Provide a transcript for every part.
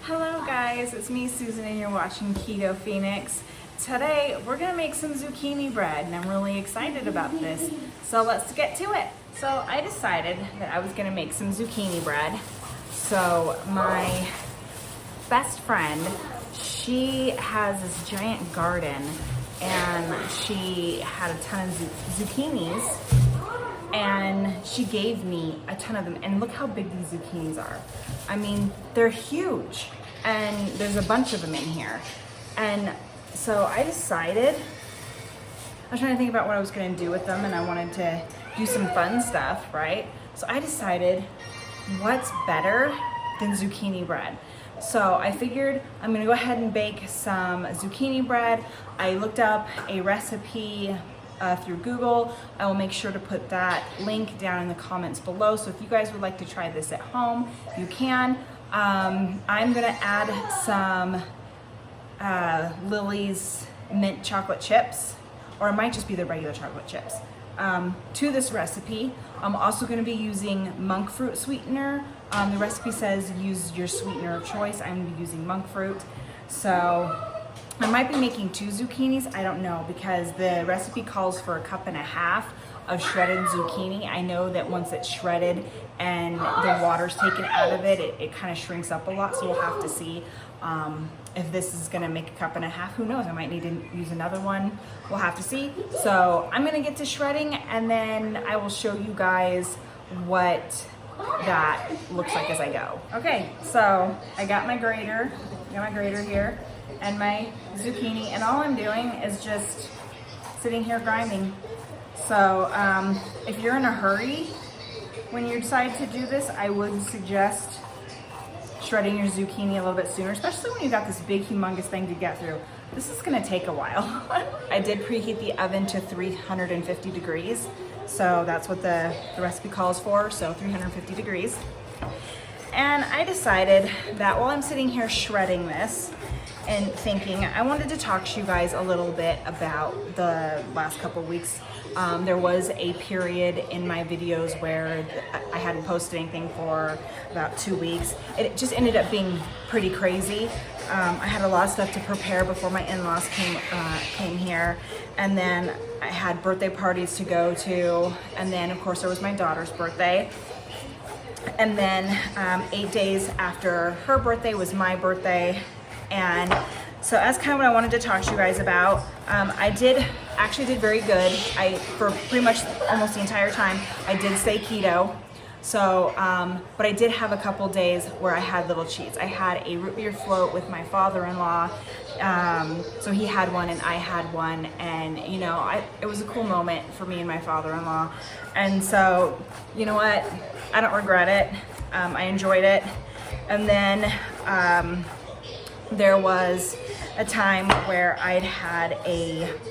Hello guys, it's me Susan and you're watching Keto Phoenix. Today we're gonna make some zucchini bread and I'm really excited about this. So let's get to it. So I decided that I was gonna make some zucchini bread. So my best friend, she has this giant garden and she had a ton of zucchinis and she gave me a ton of them, and look how big these zucchinis are. I mean, they're huge, and there's a bunch of them in here. And so I decided, I was trying to think about what I was gonna do with them, and I wanted to do some fun stuff, right? So I decided, what's better than zucchini bread? So I figured I'm gonna go ahead and bake some zucchini bread. I looked up a recipe through Google. I will make sure to put that link down in the comments below. So if you guys would like to try this at home, you can. I'm gonna add some Lily's mint chocolate chips, or it might just be the regular chocolate chips, to this recipe. I'm also gonna be using monk fruit sweetener. The recipe says use your sweetener of choice. I'm gonna be using monk fruit. So I might be making 2 zucchinis, I don't know, because the recipe calls for 1.5 cups of shredded zucchini. I know that once it's shredded and the water's taken out of it, it kind of shrinks up a lot, so we'll have to see if this is gonna make 1.5 cups. Who knows, I might need to use another one. We'll have to see. So I'm gonna get to shredding and then I will show you guys what that looks like as I go. Okay, so I got my grater here and my zucchini, and all I'm doing is just sitting here grinding. So if you're in a hurry when you decide to do this, I would suggest shredding your zucchini a little bit sooner, especially when you got this big humongous thing to get through. This is gonna take a while. I did preheat the oven to 350 degrees, so that's what the recipe calls for, so 350 degrees. And I decided that while I'm sitting here shredding this and thinking, I wanted to talk to you guys a little bit about the last couple of weeks. There was a period in my videos where I hadn't posted anything for about 2 weeks. It just ended up being pretty crazy. I had a lot of stuff to prepare before my in-laws came here, and then I had birthday parties to go to, and then of course there was my daughter's birthday. And then 8 days after her birthday was my birthday. And so that's kind of what I wanted to talk to you guys about. I actually did very good. For pretty much almost the entire time, I did stay keto. So, but I did have a couple days where I had little cheats. I had a root beer float with my father-in-law. So he had one and I had one, and you know, it was a cool moment for me and my father-in-law. And so, you know what? I don't regret it. I enjoyed it. And then there was a time where I'd had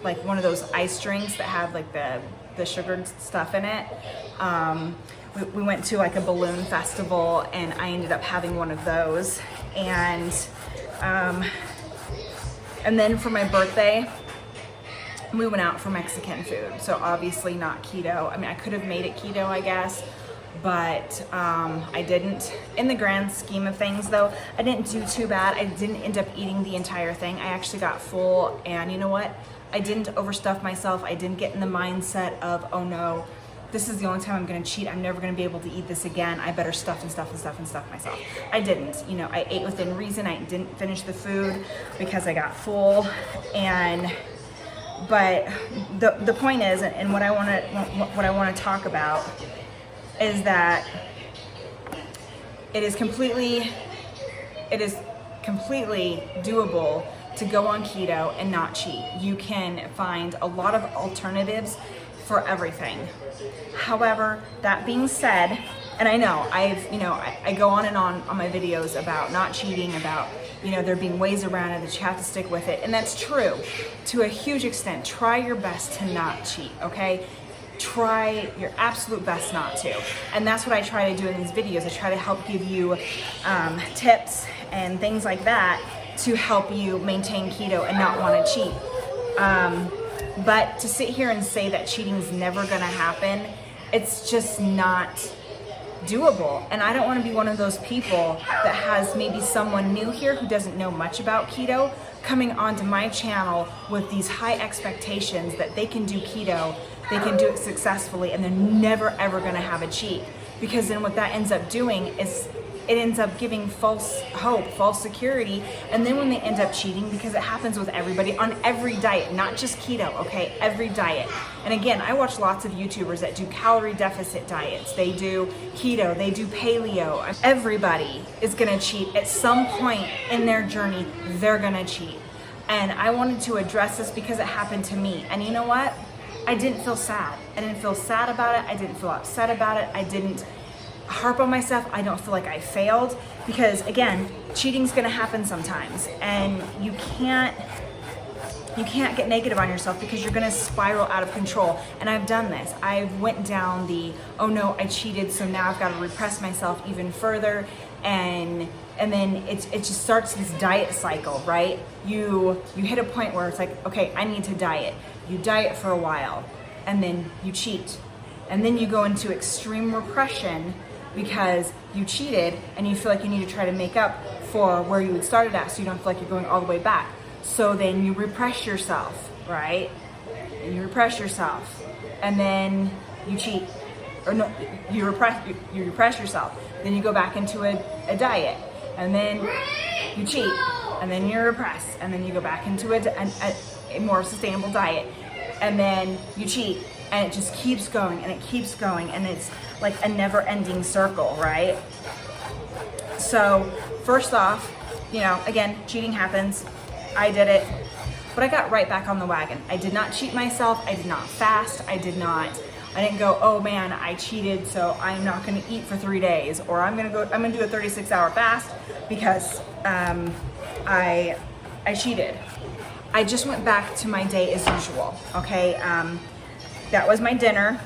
like one of those ice drinks that have like the sugared stuff in it. We went to like a balloon festival and I ended up having one of those. And then for my birthday, we went out for Mexican food. So obviously not keto. I mean, I could have made it keto, I guess, but I didn't. In the grand scheme of things though, I didn't do too bad. I didn't end up eating the entire thing. I actually got full, and you know what? I didn't overstuff myself. I didn't get in the mindset of, oh no, this is the only time I'm gonna cheat. I'm never gonna be able to eat this again. I better stuff myself. I didn't, you know, I ate within reason. I didn't finish the food because I got full. But the point is, and what I wanna talk about is that it is completely doable to go on keto and not cheat. You can find a lot of alternatives for everything. However, that being said, and I know I go on and on my videos about not cheating, about, you know, there being ways around it, that you have to stick with it, and that's true to a huge extent. Try your best to not cheat, okay? Try your absolute best not to. And that's what I try to do in these videos. I try to help give you tips and things like that to help you maintain keto and not want to cheat. But to sit here and say that cheating is never gonna happen, it's just not doable. And I don't want to be one of those people that has maybe someone new here who doesn't know much about keto coming onto my channel with these high expectations that they can do keto, they can do it successfully, and they're never ever going to have a cheat. Because then what that ends up doing is it ends up giving false hope, false security, and then when they end up cheating, because it happens with everybody on every diet, not just keto, okay, every diet. And again, I watch lots of YouTubers that do calorie deficit diets, they do keto, they do paleo. Everybody is gonna cheat at some point in their journey, they're gonna cheat. And I wanted to address this because it happened to me. And you know what? I didn't feel sad. I didn't feel sad about it. I didn't feel upset about it. I didn't harp on myself. I don't feel like I failed, because again, cheating's gonna happen sometimes, and you can't get negative on yourself, because you're gonna spiral out of control. And I've done this. I went down the, oh no, I cheated, so now I've got to repress myself even further, and then it just starts this diet cycle, right? You hit a point where it's like, okay, I need to diet. You diet for a while, and then you cheat, and then you go into extreme repression because you cheated, and you feel like you need to try to make up for where you had started at, so you don't feel like you're going all the way back. So then you repress yourself, right? And you repress yourself, and then you cheat, or no, you repress yourself. Then you go back into a diet, and then you cheat, and then you repress, and then you go back into a more sustainable diet, and then you cheat, and it just keeps going, and it keeps going, and it's like a never-ending circle, right? So first off, you know, again, cheating happens. I did it, but I got right back on the wagon. I did not cheat myself. I did not fast. I didn't go, oh man, I cheated, so I'm not gonna eat for 3 days, or I'm gonna do a 36-hour fast because I cheated. I just went back to my day as usual, okay? That was my dinner.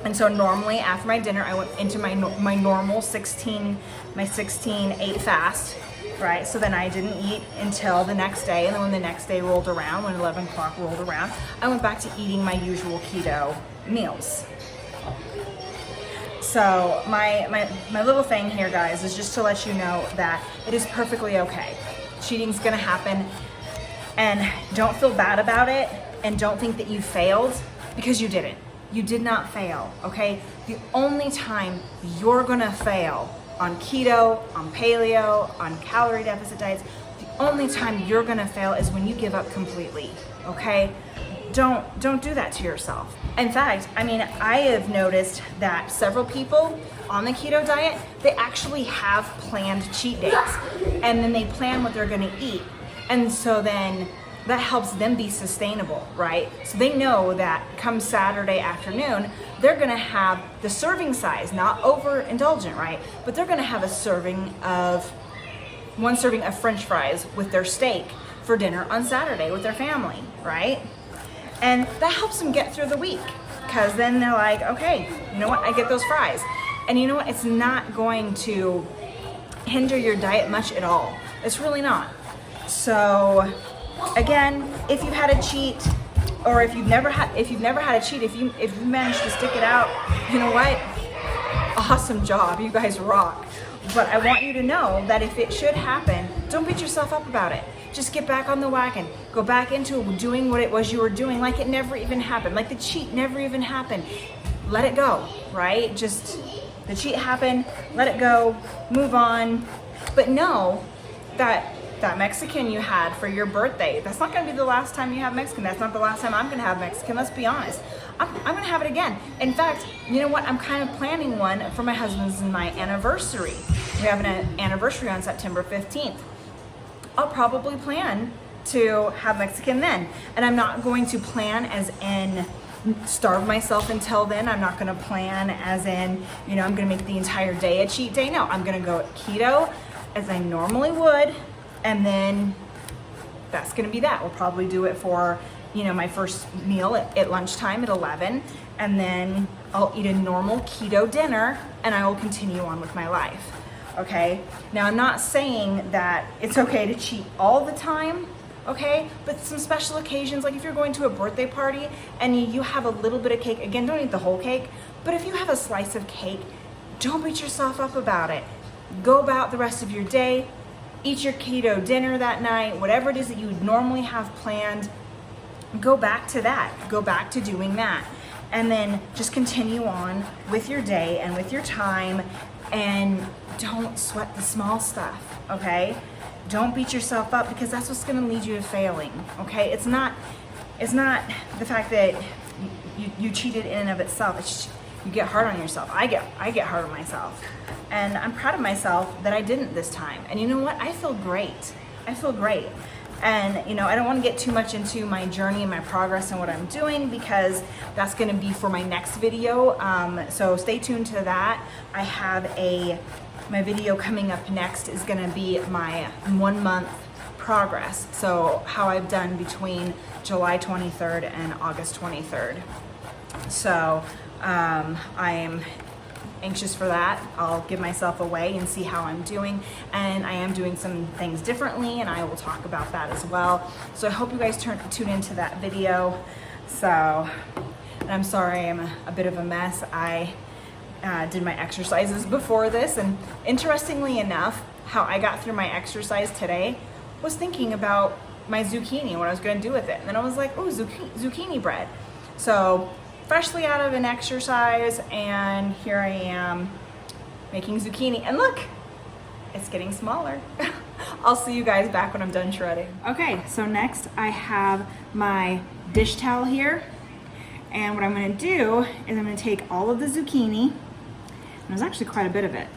And so normally after my dinner, I went into my normal 16-8 fast, right? So then I didn't eat until the next day. And then when the next day rolled around, when 11 o'clock rolled around, I went back to eating my usual keto meals. So my little thing here, guys, is just to let you know that it is perfectly okay. Cheating's gonna happen, and don't feel bad about it, and don't think that you failed, because you didn't. You did not fail, okay? The only time you're gonna fail on keto, on paleo, on calorie deficit diets, the only time you're gonna fail is when you give up completely, okay? Don't do that to yourself. In fact, I mean, I have noticed that several people on the keto diet, they actually have planned cheat days, and then they plan what they're gonna eat. And so then that helps them be sustainable, right? So they know that come Saturday afternoon, they're gonna have the serving size, not overindulgent, right? But they're gonna have one serving of French fries with their steak for dinner on Saturday with their family, right? And that helps them get through the week, because then they're like, okay, you know what, I get those fries. And you know what, it's not going to hinder your diet much at all. It's really not. So again, if you've had a cheat, or if you've never had a cheat, if you managed to stick it out, you know what? Awesome job, you guys rock. But I want you to know that if it should happen, don't beat yourself up about it. Just get back on the wagon. Go back into doing what it was you were doing, like it never even happened, like the cheat never even happened. Let it go, right? Just the cheat happened, let it go, move on. But know that Mexican you had for your birthday, that's not gonna be the last time you have Mexican. That's not the last time I'm gonna have Mexican, let's be honest. I'm gonna have it again. In fact, you know what? I'm kind of planning one for my husband's and my anniversary. We have an anniversary on September 15th. I'll probably plan to have Mexican then. And I'm not going to plan as in starve myself until then. I'm not gonna plan as in, you know, I'm gonna make the entire day a cheat day. No, I'm gonna go keto as I normally would, and then that's gonna be that. We'll probably do it for, you know, my first meal at lunchtime at 11, and then I'll eat a normal keto dinner, and I will continue on with my life, okay? Now, I'm not saying that it's okay to cheat all the time, okay? But some special occasions, like if you're going to a birthday party and you have a little bit of cake, again, don't eat the whole cake, but if you have a slice of cake, don't beat yourself up about it. Go about the rest of your day, eat your keto dinner that night, whatever it is that you would normally have planned, go back to that. Go back to doing that. And then just continue on with your day and with your time, and don't sweat the small stuff, okay? Don't beat yourself up, because that's what's gonna lead you to failing, okay? It's not the fact that you cheated in and of itself. It's just, you get hard on yourself. I get hard on myself. And I'm proud of myself that I didn't this time. And you know what? I feel great. I feel great. And you know, I don't want to get too much into my journey and my progress and what I'm doing, because that's going to be for my next video. So stay tuned to that. I have my video coming up next is going to be my 1 month progress. So how I've done between July 23rd and August 23rd. So I am anxious for that. I'll give myself away and see how I'm doing, and I am doing some things differently, and I will talk about that as well. So I hope you guys tune into that video. So, and I'm sorry I'm a bit of a mess. I did my exercises before this, and interestingly enough, how I got through my exercise today was thinking about my zucchini, what I was going to do with it. And then I was like, oh, zucchini bread. So freshly out of an exercise, and here I am making zucchini, and look, it's getting smaller. I'll see you guys back when I'm done shredding. Okay, so next I have my dish towel here, and what I'm going to do is I'm going to take all of the zucchini, and there's actually quite a bit of it,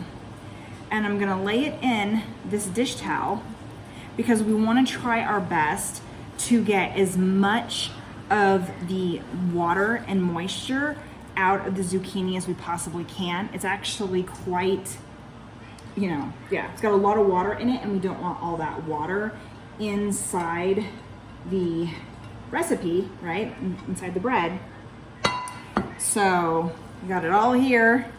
and I'm going to lay it in this dish towel, because we want to try our best to get as much of the water and moisture out of the zucchini as we possibly can. It's actually quite, you know, yeah, it's got a lot of water in it, and we don't want all that water inside the recipe, right? Inside the bread. So we got it all here,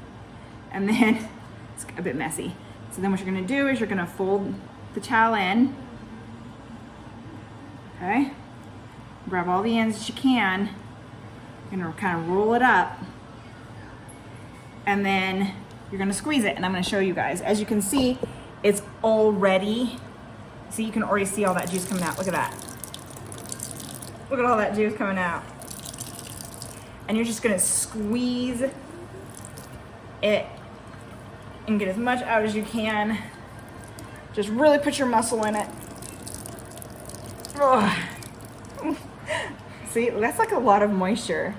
and then it's a bit messy. So then what you're gonna do is you're gonna fold the towel in, okay? Grab all the ends that you can. You're gonna kind of roll it up, and then you're gonna squeeze it, and I'm gonna show you guys. As you can see, it's already, see, you can already see all that juice coming out. Look at that. Look at all that juice coming out. And you're just gonna squeeze it and get as much out as you can. Just really put your muscle in it. Ugh. See, that's like a lot of moisture.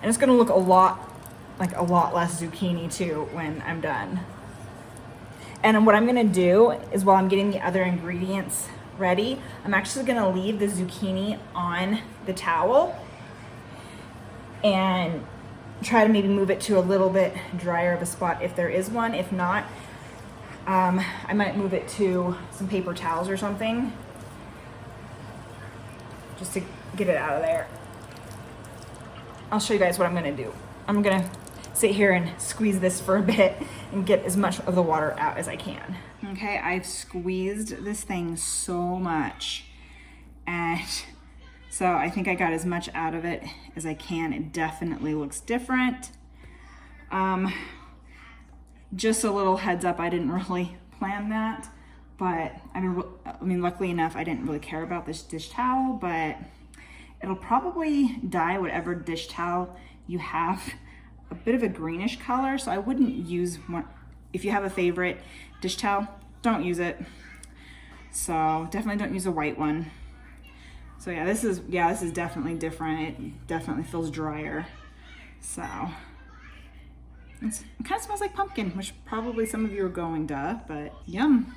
And it's gonna look a lot less zucchini too when I'm done. And what I'm gonna do is, while I'm getting the other ingredients ready, I'm actually gonna leave the zucchini on the towel and try to maybe move it to a little bit drier of a spot if there is one. If not, I might move it to some paper towels or something, just to get it out of there. I'll show you guys what I'm gonna do. I'm gonna sit here and squeeze this for a bit and get as much of the water out as I can. Okay, I've squeezed this thing so much, and so I think I got as much out of it as I can. It definitely looks different. Just a little heads up, I didn't really plan that, but I mean, luckily enough, I didn't really care about this dish towel, but it'll probably dye whatever dish towel you have a bit of a greenish color, so I wouldn't use one. If you have a favorite dish towel, don't use it. So definitely don't use a white one. So yeah, this is definitely different. It definitely feels drier. So it kind of smells like pumpkin, which probably some of you are going, duh, but yum.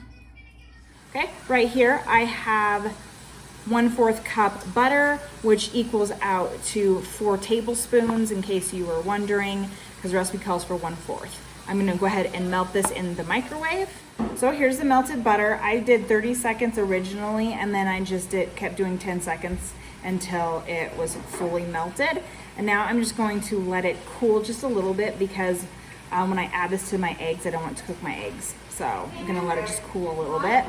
Okay, right here I have 1/4 cup butter, which equals out to 4 tablespoons, in case you were wondering, because the recipe calls for 1/4. I'm gonna go ahead and melt this in the microwave. So here's the melted butter. I did 30 seconds originally, and then I just kept doing 10 seconds until it was fully melted. And now I'm just going to let it cool just a little bit, because when I add this to my eggs, I don't want to cook my eggs. So I'm gonna let it just cool a little bit,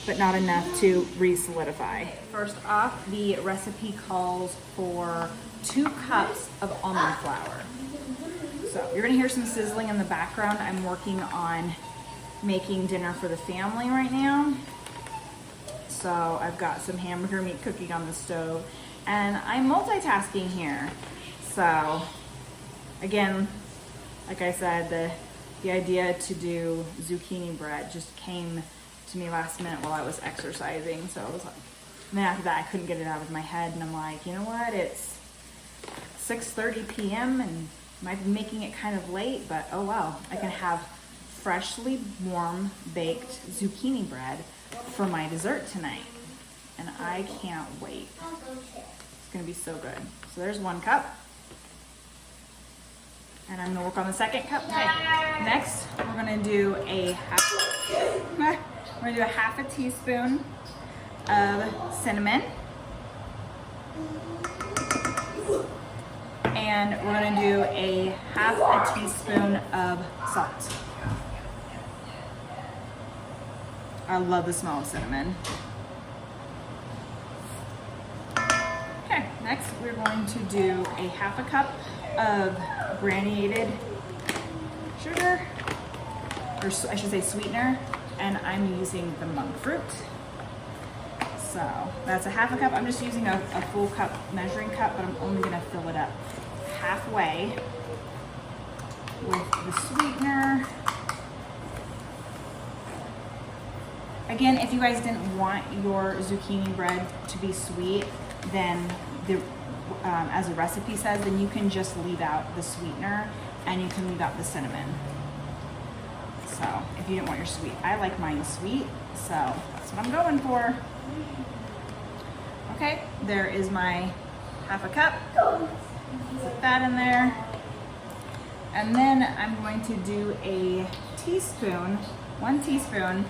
but not enough to re-solidify. First off, the recipe calls for 2 cups of almond flour. So you're gonna hear some sizzling in the background. I'm working on making dinner for the family right now. So I've got some hamburger meat cooking on the stove and I'm multitasking here. So again, like I said, the idea to do zucchini bread just came to me last minute while I was exercising. So I was like, and then after that I couldn't get it out of my head and I'm like, you know what, it's 6:30 p.m. and might be making it kind of late, but oh well, I can have freshly warm baked zucchini bread for my dessert tonight. And I can't wait. It's gonna be so good. So there's 1 cup. And I'm gonna work on the 2nd cup. Okay. Next, we're gonna do a half a teaspoon of cinnamon. And we're gonna do a half a teaspoon of salt. I love the smell of cinnamon. Okay, next we're going to do a half a cup of granulated sugar, or I should say sweetener, and I'm using the monk fruit. So that's a half a cup. I'm just using a full cup measuring cup, but I'm only gonna fill it up halfway with the sweetener. Again, if you guys didn't want your zucchini bread to be sweet, then as the recipe says, then you can just leave out the sweetener and you can leave out the cinnamon. So if you didn't want your sweet, I like mine sweet, so that's what I'm going for. Okay, there is my half a cup. Put that in there. And then I'm going to do a teaspoon, 1 teaspoon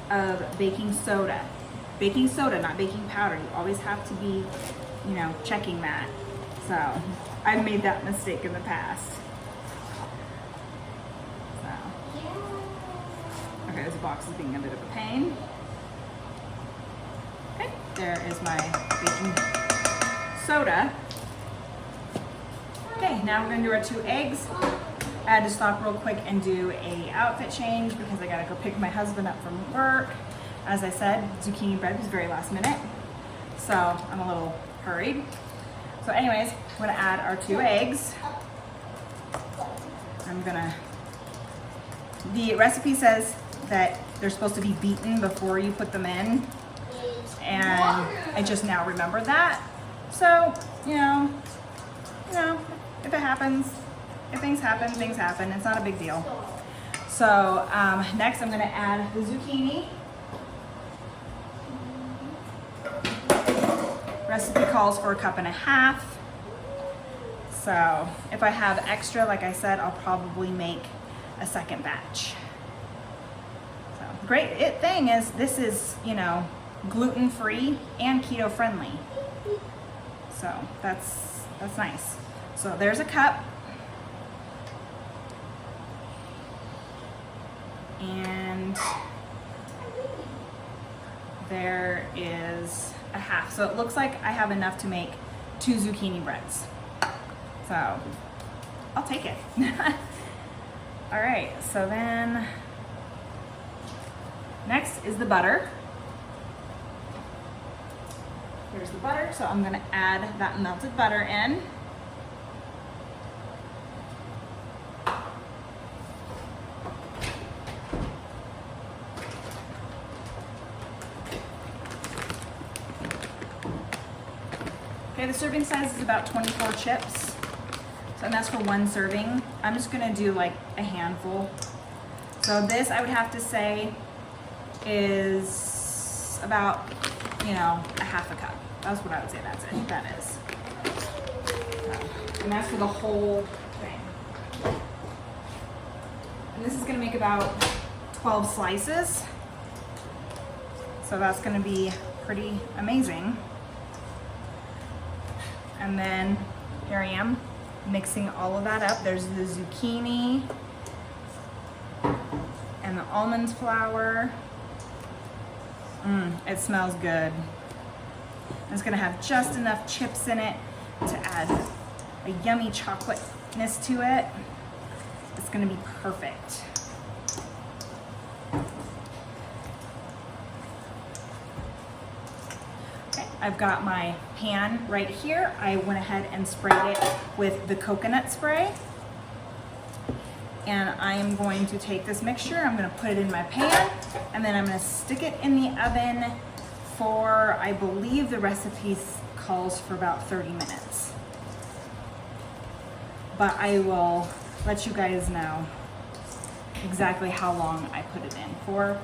of baking soda. Baking soda, not baking powder. You always have to be, you know, checking that. So I've made that mistake in the past. So. Okay, this box is being a bit of a pain. Okay, there is my baking soda. Okay, now we're gonna do our 2 eggs. I had to stop real quick and do a outfit change because I gotta go pick my husband up from work. As I said, zucchini bread was very last minute, so I'm a little hurried. So anyways, I'm gonna add our 2 eggs. The recipe says that they're supposed to be beaten before you put them in, and I just now remembered that. So, you know, if it happens, if things happen, things happen. It's not a big deal. So next I'm gonna add the zucchini. Recipe calls for 1.5 cups. So if I have extra, like I said, I'll probably make a 2nd batch. So great thing is this is, you know, gluten-free and keto friendly. So that's nice. So there's a cup. And there is a half. So it looks like I have enough to make 2 zucchini breads. So I'll take it. All right, so then next is the butter. Here's the butter. So I'm gonna add that melted butter in. Okay, the serving size is about 24 chips. So and that's for 1 serving. I'm just gonna do like a handful. So this, I would have to say, is about, you know, a half a cup. That's what I would say that is. And that's for the whole thing. And this is gonna make about 12 slices. So that's gonna be pretty amazing. And then here I am mixing all of that up. There's the zucchini and the almond flour. It smells good. It's gonna have just enough chips in it to add a yummy chocolate sweetness to it, it's gonna be perfect. Okay, I've got my pan right here. I went ahead and sprayed it with the coconut spray. And I am going to take this mixture, I'm gonna put it in my pan, and then I'm gonna stick it in the oven for, I believe the recipe calls for about 30 minutes. But I will let you guys know exactly how long I put it in for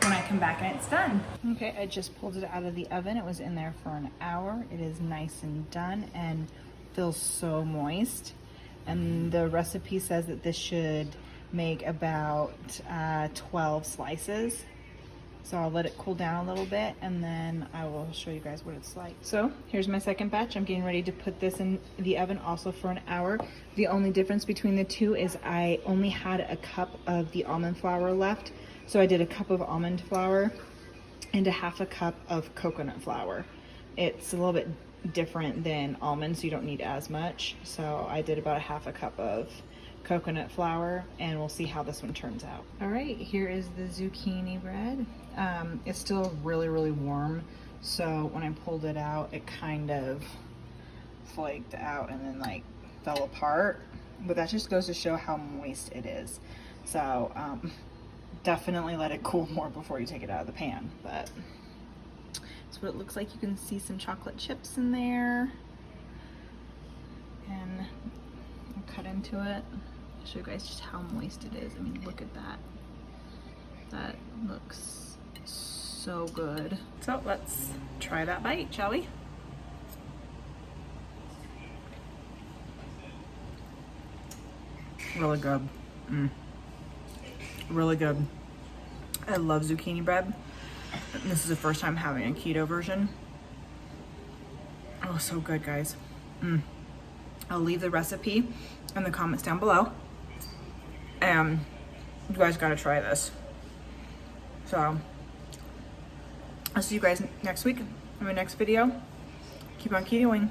when I come back and it's done. Okay, I just pulled it out of the oven. It was in there for an hour. It is nice and done and feels so moist. And the recipe says that this should make about 12 slices. So I'll let it cool down a little bit and then I will show you guys what it's like. So here's my second batch. I'm getting ready to put this in the oven also for an hour. The only difference between the two is I only had a cup of the almond flour left. So I did a cup of almond flour and a half a cup of coconut flour. It's a little bit different than almonds, so you don't need as much. So I did about a half a cup of coconut flour and we'll see how this one turns out. All right, here is the zucchini bread. It's still really, really warm. So when I pulled it out, it kind of flaked out and then like fell apart. But that just goes to show how moist it is. So definitely let it cool more before you take it out of the pan. But that's what it looks like. You can see some chocolate chips in there. And I'll cut into it. I'll show you guys just how moist it is. I mean, look at that. That looks so good. So let's try that bite, shall we? Really good. Really good. I love zucchini bread. This is the first time having a keto version. Oh, so good, guys. I'll leave the recipe in the comments down below. You guys gotta try this. So, I'll see you guys next week in my next video. Keep on ketoing.